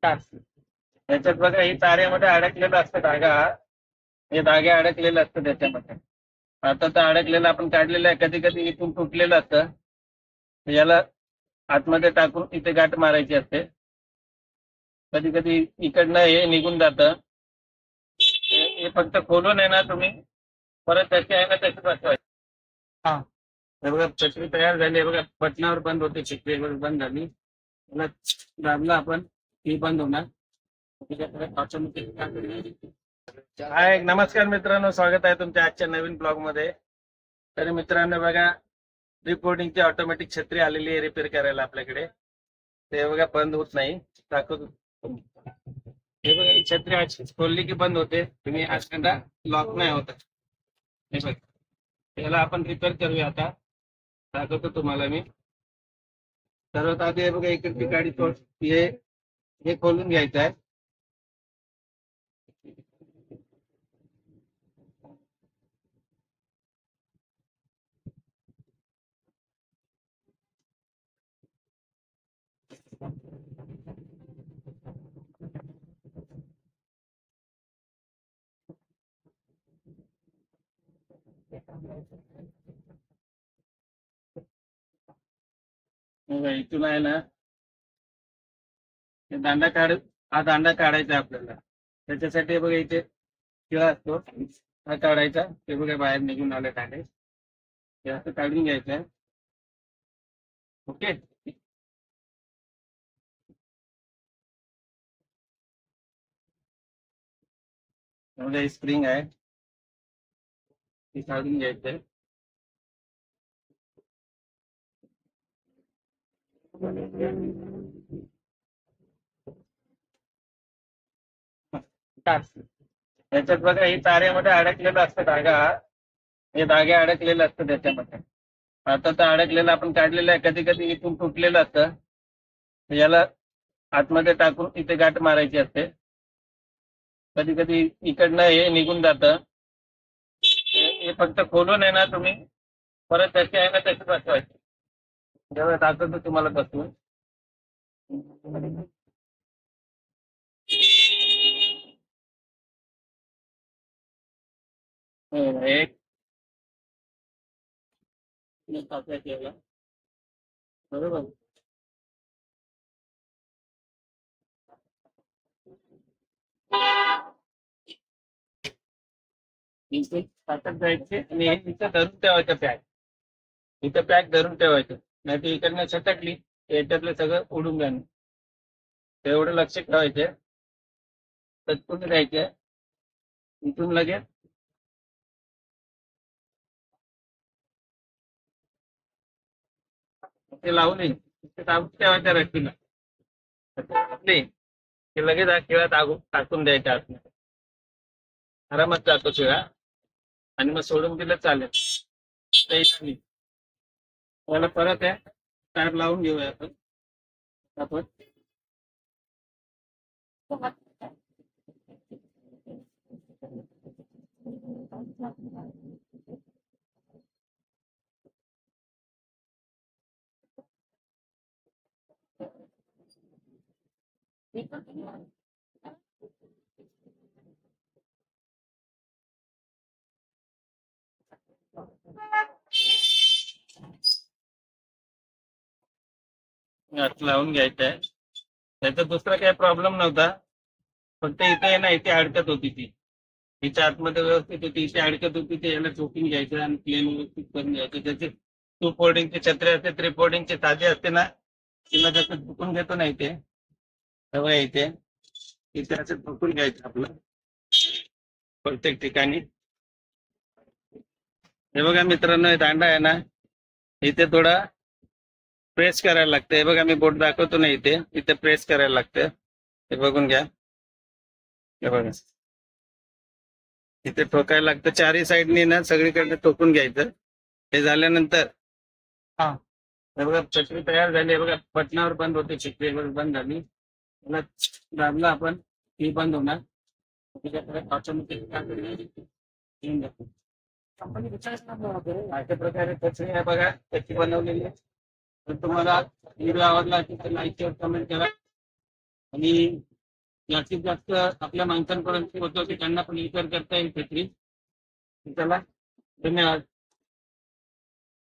त्याच्यात बघा ही तारेमध्ये अडकलेलं असतं धागा. हे धागे अडकलेले असतं त्याच्यामध्ये. आता तर अडकलेलं आपण काढलेलं आहे. कधी कधी इथून तुटलेलं असतं. याला आतमध्ये टाकून इथे गाठ मारायची असते. कधी कधी इकडनं हे निघून जातं. हे फक्त खोलून आहे ना तुम्ही परत त्याची आहे ना त्याची बसवायची. हा, हे बघा छत्री तयार झाली आहे. बघा बटनावर बंद होते. छत्री वगैरे बंद झाली. त्याला दाबलं आपण ती बंद होणार. हाय, नमस्कार मित्रांनो, स्वागत आहे तुमच्या आजच्या नवीन ब्लॉग मध्ये. तर मित्रांनो बघा, रिपोर्टिंगची ऑटोमॅटिक छत्री आलेली आहे रिपेअर करायला आपल्याकडे. ते बघा बंद होत नाही. दाखवतो. हे बघा ही छत्री अशीच खोलली की बंद होते. तुम्ही अजकंदा लॉक नाही होत. हे बघ, त्याला आपण रिपेअर करूया आता. दाखवतो तुम्हाला मी. सर्वात आधी हे बघा इकडची गाडी हे खोलून घ्यायचं आहे. इथून आहे ना दांडा हा दांडा काढायचा आपल्याला. त्याच्यासाठी बघा इथे खिळा असतो, हा काढायचा. ते बघा बाहेर निघून आले दांडे. हे असं काढून घ्यायचं आहे. ओके. स्प्रिंग आहे, ती काढून घ्यायचंय. त्याच्यात बघा ही तारेमध्ये अडकलेलं असतं धागा. हे धागे अडकलेले असतं त्याच्यामध्ये. आता तर अडकलेलं आपण काढलेलं आहे. कधी कधी इथून तुटलेलं असतं. याला आतमध्ये टाकून इथे गाठ मारायची असते. कधी कधी इकडनं हे निघून जातं. हे फक्त खोलून आहे ना तुम्ही परत त्याची आहे ना त्याची बसवायची. जेव्हा दाखवतो तुम्हाला बसवून. एक बरोबर. इथे ताकद जायची आणि इथं धरून ठेवायचं पॅक. इथं पॅक धरून ठेवायचं, नाही तर इकडनं छटकली याच्यातलं सगळं उडून जाणं. तेवढं लक्ष ठेवायचं. तत्पूर्वी द्यायचं इथून लगेच ते लावून ते ठेवायच्या रस्तीला. की लगेच हा शिळा टाकून द्यायचा आतमध्ये. आरामात जातो शिळा आणि मग सोडून दिलं चालेल. त्याला परत आहे टायर लावून घेऊया आपण. लावून घ्यायचं आहे. त्याचा दुसरा काही प्रॉब्लेम नव्हता. फक्त इथे ना इथे अडकत होती ती. तिच्या आतमध्ये व्यवस्थित होती, इथे अडकत होती. ते याला चोपून घ्यायचं आणि प्लेन व्यवस्थित करून घ्यायचं. त्याचे टू फोल्डिंगचे छत्री असते, थ्री फोल्डिंगचे साधे असते ना, तिला जसं चुकून घेतो ना इथे तेव्हा इथे असं चुकून घ्यायचं आपलं प्रत्येक ठिकाणी. हे बघा मित्रांनो, हे दांडा आहे ना, इथे थोडा प्रेस करायला लागतं. हे बघा मी बोट दाखवतो ना, इथे इथे प्रेस करायला लागतं. हे बघून घ्या. हे बघा इथे ठोकायला लागतं. चारही साईडनी ना सगळीकडे ठोकून घ्यायचं. हे झाल्यानंतर हा, हे बघा छत्री तयार झाली आहे. बघा बटनावर बंद होते. छत्री वगैरे बंद झाली. त्याला दाबलं आपण ती बंद होणार. कंपनी अशा प्रकारे छत्री आहे बघा, त्याची बनवलेली आहे. तर तुम्हाला व्हिडिओ आवडला असेल तर लाईक कमेंट करा आणि जास्तीत जास्त आपल्या माणसांपर्यंत पोहोचवते, त्यांना पण विचार करता येईल छत्री. चला, धन्यवाद.